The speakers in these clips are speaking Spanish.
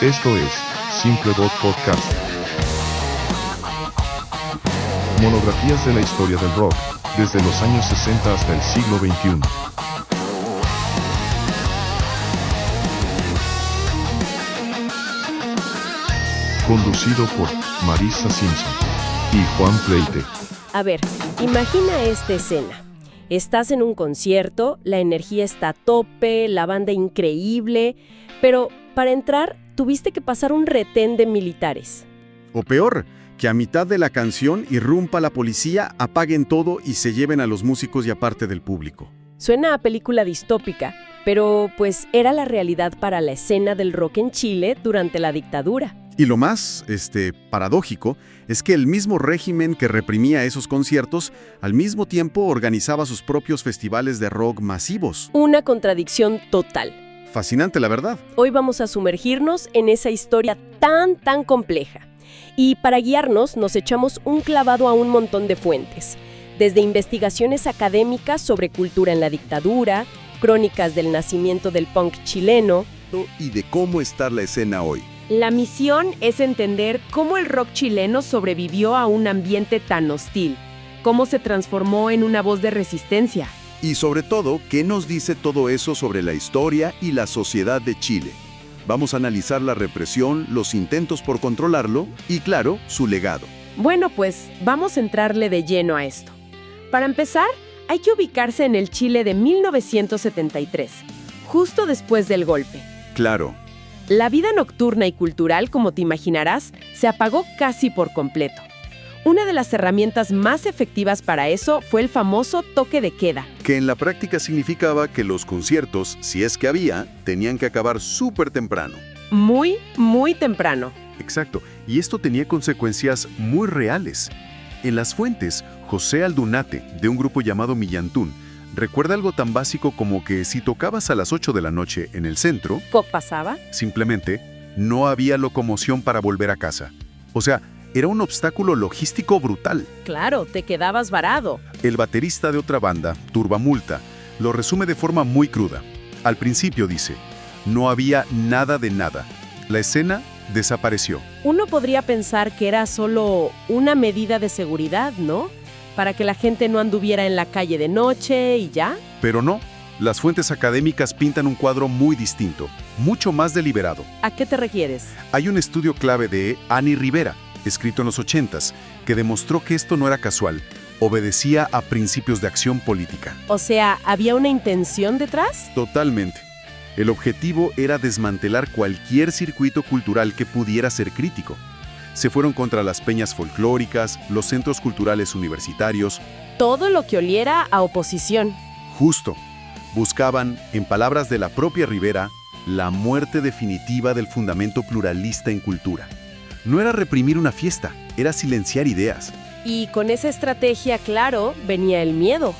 Esto es Simple Dot Podcast. Monografías de la historia del rock, desde los años 60 hasta el siglo XXI. Conducido por Marisa Simpson y Juan Pleite. A ver, imagina esta escena. Estás en un concierto, la energía está a tope, la banda increíble, pero para entrar tuviste que pasar un retén de militares. O peor, que a mitad de la canción irrumpa la policía, apaguen todo y se lleven a los músicos y a parte del público. Suena a película distópica, pero pues era la realidad para la escena del rock en Chile durante la dictadura. Y lo más, paradójico, es que el mismo régimen que reprimía esos conciertos, al mismo tiempo organizaba sus propios festivales de rock masivos. Una contradicción total. Fascinante, la verdad. Hoy vamos a sumergirnos en esa historia tan compleja. Y para guiarnos nos echamos un clavado a un montón de fuentes. Desde investigaciones académicas sobre cultura en la dictadura, crónicas del nacimiento del punk chileno. Y de cómo está la escena hoy. La misión es entender cómo el rock chileno sobrevivió a un ambiente tan hostil, cómo se transformó en una voz de resistencia. Y sobre todo, ¿qué nos dice todo eso sobre la historia y la sociedad de Chile? Vamos a analizar la represión, los intentos por controlarlo y, claro, su legado. Bueno, pues vamos a entrarle de lleno a esto. Para empezar, hay que ubicarse en el Chile de 1973, justo después del golpe. Claro. La vida nocturna y cultural, como te imaginarás, se apagó casi por completo. Una de las herramientas más efectivas para eso fue el famoso toque de queda. Que en la práctica significaba que los conciertos, si es que había, tenían que acabar súper temprano. Muy temprano. Exacto, y esto tenía consecuencias muy reales. En las fuentes, José Aldunate, de un grupo llamado Millantún, recuerda algo tan básico como que si tocabas a las 8 de la noche en el centro, ¿Qué pasaba? simplemente no había locomoción para volver a casa. O sea, era un obstáculo logístico brutal. Claro, te quedabas varado. El baterista de otra banda, Turbamulta, lo resume de forma muy cruda. Al principio dice, no había nada de nada. La escena desapareció. Uno podría pensar que era solo una medida de seguridad, ¿no? Para que la gente no anduviera en la calle de noche y ya. Pero no, las fuentes académicas pintan un cuadro muy distinto, mucho más deliberado. ¿A qué te refieres? Hay un estudio clave de Ani Rivera, escrito en los 80s, que demostró que esto no era casual, obedecía a principios de acción política. O sea, ¿había una intención detrás? Totalmente. El objetivo era desmantelar cualquier circuito cultural que pudiera ser crítico. Se fueron contra las peñas folclóricas, los centros culturales universitarios. Todo lo que oliera a oposición. Justo. Buscaban, en palabras de la propia Rivera, la muerte definitiva del fundamento pluralista en cultura. No era reprimir una fiesta, era silenciar ideas. Y con esa estrategia, claro, venía el miedo.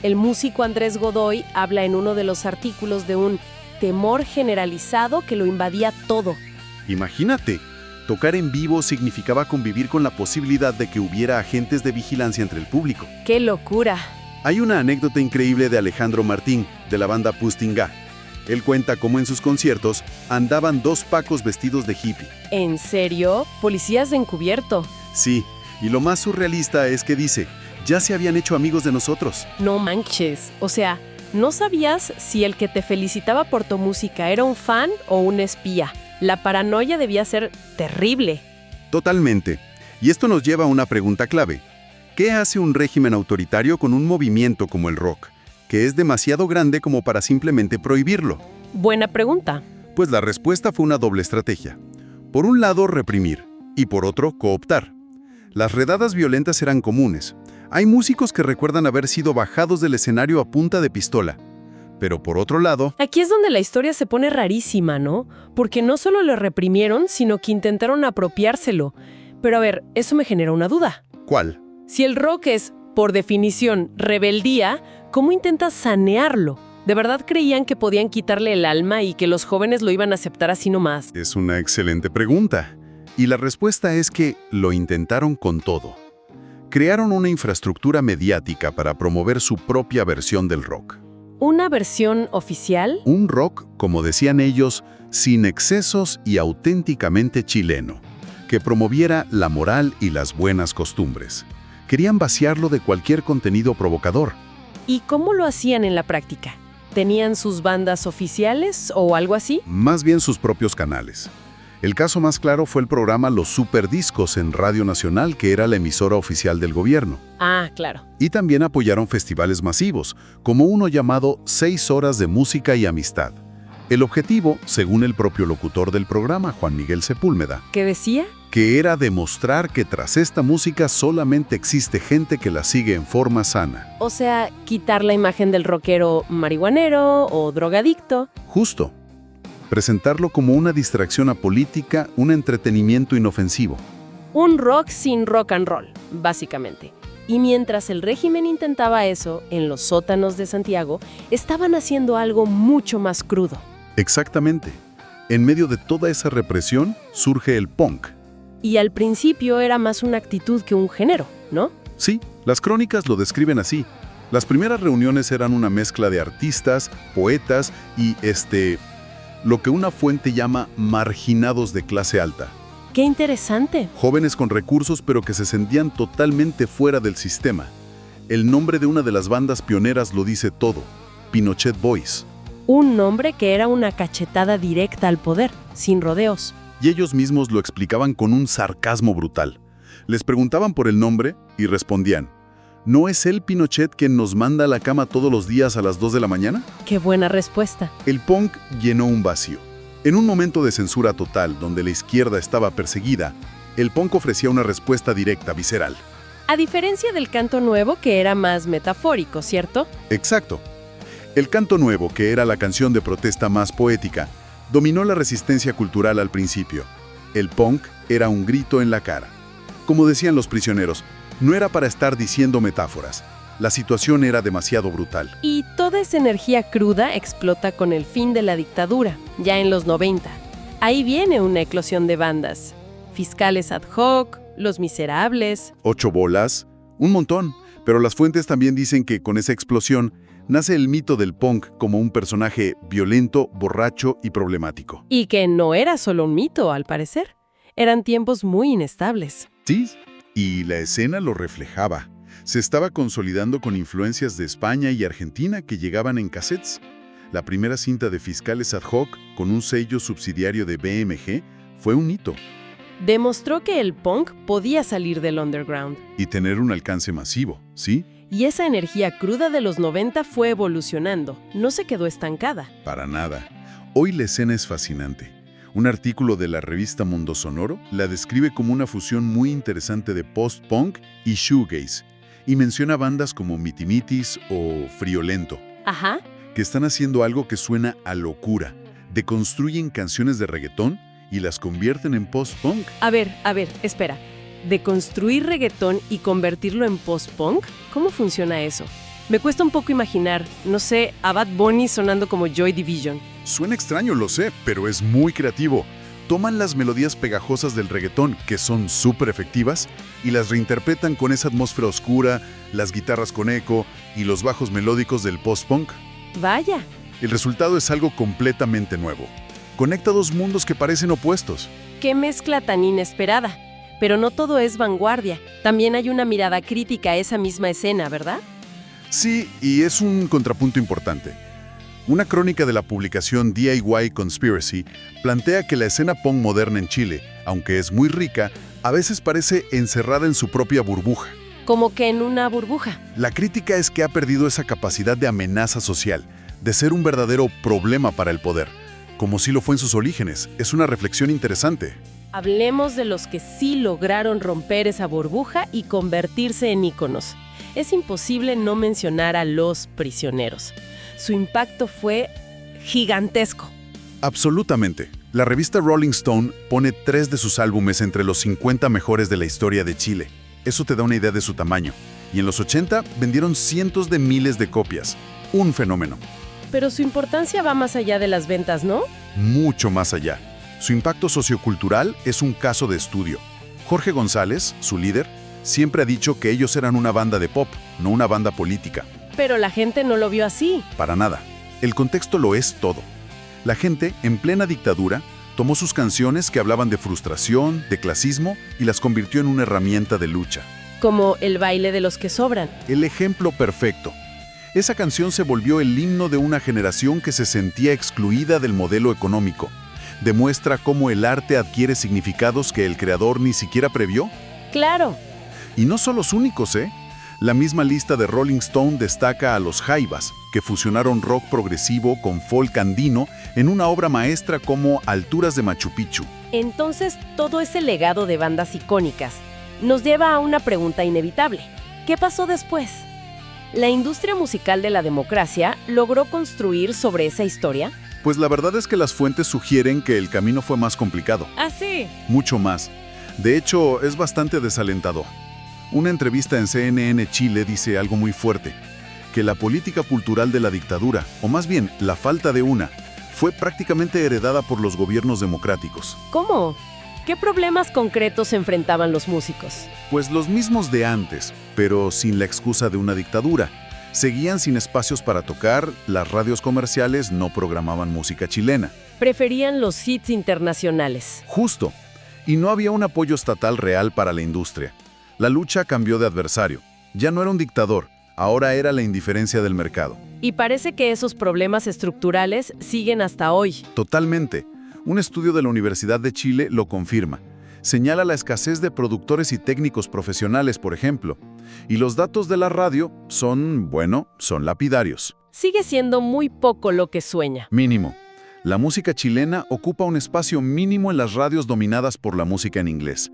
El músico Andrés Godoy habla en uno de los artículos de un temor generalizado que lo invadía todo. Imagínate, tocar en vivo significaba convivir con la posibilidad de que hubiera agentes de vigilancia entre el público. ¡Qué locura! Hay una anécdota increíble de Alejandro Martín, de la banda Pustingá. Él cuenta cómo en sus conciertos andaban 2 pacos vestidos de hippie. ¿En serio? ¿Policías de encubierto? Sí, y lo más surrealista es que dice, ya se habían hecho amigos de nosotros. No manches. O sea, ¿no sabías si el que te felicitaba por tu música era un fan o un espía? La paranoia debía ser terrible. Totalmente. Y esto nos lleva a una pregunta clave. ¿Qué hace un régimen autoritario con un movimiento como el rock, que es demasiado grande como para simplemente prohibirlo? Buena pregunta. Pues la respuesta fue una doble estrategia. Por un lado, reprimir, y por otro, cooptar. Las redadas violentas eran comunes. Hay músicos que recuerdan haber sido bajados del escenario a punta de pistola. Pero por otro lado... Aquí es donde la historia se pone rarísima, ¿no? Porque no solo lo reprimieron, sino que intentaron apropiárselo. Pero a ver, eso me genera una duda. ¿Cuál? Si el rock es, por definición, rebeldía, ¿cómo intentas sanearlo? ¿De verdad creían que podían quitarle el alma y que los jóvenes lo iban a aceptar así nomás? Es una excelente pregunta. Y la respuesta es que lo intentaron con todo. crearon una infraestructura mediática para promover su propia versión del rock. ¿Una versión oficial? Un rock, como decían ellos, sin excesos y auténticamente chileno, que promoviera la moral y las buenas costumbres. Querían vaciarlo de cualquier contenido provocador. ¿Y cómo lo hacían en la práctica? ¿Tenían sus bandas oficiales o algo así? Más bien sus propios canales. El caso más claro fue el programa Los Superdiscos en Radio Nacional, que era la emisora oficial del gobierno. Ah, claro. Y también apoyaron festivales masivos, como uno llamado 6 horas de música y amistad. El objetivo, según el propio locutor del programa, Juan Miguel Sepúlveda, ¿Qué decía? que era demostrar que tras esta música solamente existe gente que la sigue en forma sana. O sea, quitar la imagen del rockero marihuanero o drogadicto. Justo. Presentarlo como una distracción apolítica, un entretenimiento inofensivo. Un rock sin rock and roll, básicamente. Y mientras el régimen intentaba eso, en los sótanos de Santiago, estaban haciendo algo mucho más crudo. Exactamente. En medio de toda esa represión surge el punk. Y al principio era más una actitud que un género, ¿no? Sí, las crónicas lo describen así. Las primeras reuniones eran una mezcla de artistas, poetas y lo que una fuente llama marginados de clase alta. ¡Qué interesante! Jóvenes con recursos pero que se sentían totalmente fuera del sistema. El nombre de una de las bandas pioneras lo dice todo, Pinochet Boys. Un nombre que era una cachetada directa al poder, sin rodeos. Y ellos mismos lo explicaban con un sarcasmo brutal. Les preguntaban por el nombre y respondían, ¿no es él Pinochet quien nos manda a la cama todos los días a las 2 de la mañana? ¡Qué buena respuesta! El punk llenó un vacío. En un momento de censura total, donde la izquierda estaba perseguida, el punk ofrecía una respuesta directa, visceral. A diferencia del canto nuevo, que era más metafórico, ¿cierto? Exacto. El canto nuevo, que era la canción de protesta más poética, dominó la resistencia cultural al principio. El punk era un grito en la cara. Como decían los prisioneros, no era para estar diciendo metáforas. La situación era demasiado brutal. Y toda esa energía cruda explota con el fin de la dictadura, ya en los 90. Ahí viene una eclosión de bandas. Fiscales ad hoc, Los Miserables. 8 bolas, un montón. Pero las fuentes también dicen que con esa explosión nace el mito del punk como un personaje violento, borracho y problemático. Y que no era solo un mito, al parecer. Eran tiempos muy inestables. Sí, y la escena lo reflejaba. Se estaba consolidando con influencias de España y Argentina que llegaban en cassettes. La primera cinta de Fiscales ad hoc, con un sello subsidiario de BMG, fue un hito. Demostró que el punk podía salir del underground. Y tener un alcance masivo, ¿sí? Y esa energía cruda de los 90 fue evolucionando, no se quedó estancada. Para nada. Hoy la escena es fascinante. Un artículo de la revista Mundo Sonoro la describe como una fusión muy interesante de post-punk y shoegaze, y menciona bandas como Mitimitis o Friolento, Ajá. que están haciendo algo que suena a locura. Deconstruyen canciones de reggaetón y las convierten en post-punk. A ver, espera. ¿De construir reggaetón y convertirlo en post-punk? ¿Cómo funciona eso? Me cuesta un poco imaginar, no sé, a Bad Bunny sonando como Joy Division. Suena extraño, lo sé, pero es muy creativo. Toman las melodías pegajosas del reggaetón, que son súper efectivas, y las reinterpretan con esa atmósfera oscura, las guitarras con eco y los bajos melódicos del post-punk. Vaya. El resultado es algo completamente nuevo. Conecta dos mundos que parecen opuestos. ¡Qué mezcla tan inesperada! Pero no todo es vanguardia. También hay una mirada crítica a esa misma escena, ¿verdad? Sí, y es un contrapunto importante. Una crónica de la publicación DIY Conspiracy plantea que la escena punk moderna en Chile, aunque es muy rica, a veces parece encerrada en su propia burbuja. Como que en una burbuja. La crítica es que ha perdido esa capacidad de amenaza social, de ser un verdadero problema para el poder, como si lo fue en sus orígenes. Es una reflexión interesante. Hablemos de los que sí lograron romper esa burbuja y convertirse en íconos. Es imposible no mencionar a Los Prisioneros. Su impacto fue gigantesco. Absolutamente. La revista Rolling Stone pone 3 de sus álbumes entre los 50 mejores de la historia de Chile. Eso te da una idea de su tamaño. Y en los 80 vendieron cientos de miles de copias. Un fenómeno. Pero su importancia va más allá de las ventas, ¿no? Mucho más allá. Su impacto sociocultural es un caso de estudio. Jorge González, su líder, siempre ha dicho que ellos eran una banda de pop, no una banda política. Pero la gente no lo vio así. Para nada. El contexto lo es todo. La gente, en plena dictadura, tomó sus canciones que hablaban de frustración, de clasismo, y las convirtió en una herramienta de lucha. Como el baile de los que sobran. El ejemplo perfecto. Esa canción se volvió el himno de una generación que se sentía excluida del modelo económico. Demuestra cómo el arte adquiere significados que el creador ni siquiera previó. Claro. Y no son los únicos, ¿eh? La misma lista de Rolling Stone destaca a los Jaivas, que fusionaron rock progresivo con folk andino en una obra maestra como Alturas de Machu Picchu. Entonces, todo ese legado de bandas icónicas nos lleva a una pregunta inevitable. ¿Qué pasó después? ¿La industria musical de la democracia logró construir sobre esa historia? Pues la verdad es que las fuentes sugieren que el camino fue más complicado. ¿Ah, sí? Mucho más. De hecho, es bastante desalentador. Una entrevista en CNN Chile dice algo muy fuerte, que la política cultural de la dictadura, o más bien, la falta de una, fue prácticamente heredada por los gobiernos democráticos. ¿Cómo? ¿Qué problemas concretos enfrentaban los músicos? Pues los mismos de antes, pero sin la excusa de una dictadura. Seguían sin espacios para tocar, las radios comerciales no programaban música chilena. Preferían los hits internacionales. Justo. Y no había un apoyo estatal real para la industria. La lucha cambió de adversario. Ya no era un dictador, ahora era la indiferencia del mercado. Y parece que esos problemas estructurales siguen hasta hoy. Totalmente. Un estudio de la Universidad de Chile lo confirma. Señala la escasez de productores y técnicos profesionales, por ejemplo. Y los datos de la radio son lapidarios. Sigue siendo muy poco lo que sueña. Mínimo. La música chilena ocupa un espacio mínimo en las radios dominadas por la música en inglés.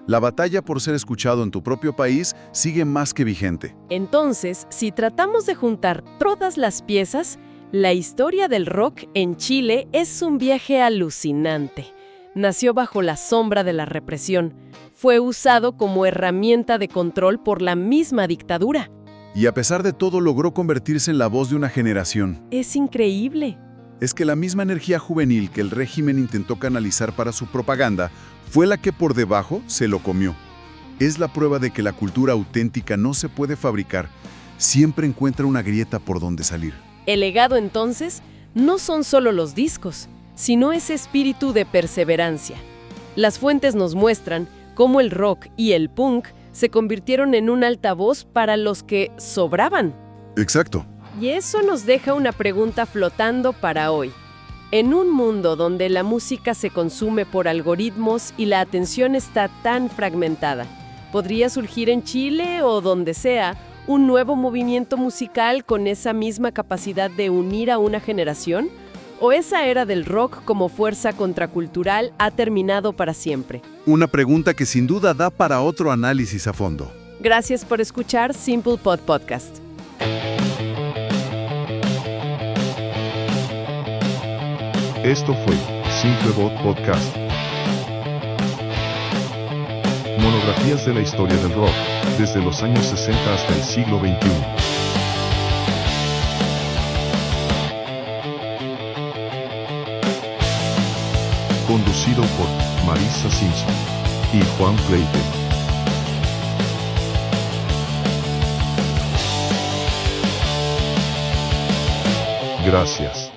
La batalla por ser escuchado en tu propio país sigue más que vigente. Entonces, si tratamos de juntar todas las piezas, la historia del rock en Chile es un viaje alucinante. Nació bajo la sombra de la represión. Fue usado como herramienta de control por la misma dictadura. Y a pesar de todo logró convertirse en la voz de una generación. Es increíble. Es que la misma energía juvenil que el régimen intentó canalizar para su propaganda fue la que por debajo se lo comió. Es la prueba de que la cultura auténtica no se puede fabricar, siempre encuentra una grieta por donde salir. El legado, entonces, no son solo los discos, sino ese espíritu de perseverancia. Las fuentes nos muestran cómo el rock y el punk se convirtieron en un altavoz para los que sobraban. Exacto. Y eso nos deja una pregunta flotando para hoy. En un mundo donde la música se consume por algoritmos y la atención está tan fragmentada, ¿podría surgir en Chile o donde sea un nuevo movimiento musical con esa misma capacidad de unir a una generación? ¿O esa era del rock como fuerza contracultural ha terminado para siempre? Una pregunta que sin duda da para otro análisis a fondo. Gracias por escuchar Simple Pod Podcast. Esto fue Simple Bot Podcast. Monografías de la historia del rock, desde los años 60 hasta el siglo XXI. Conducido por Marisa Simpson y Juan Freite. Gracias.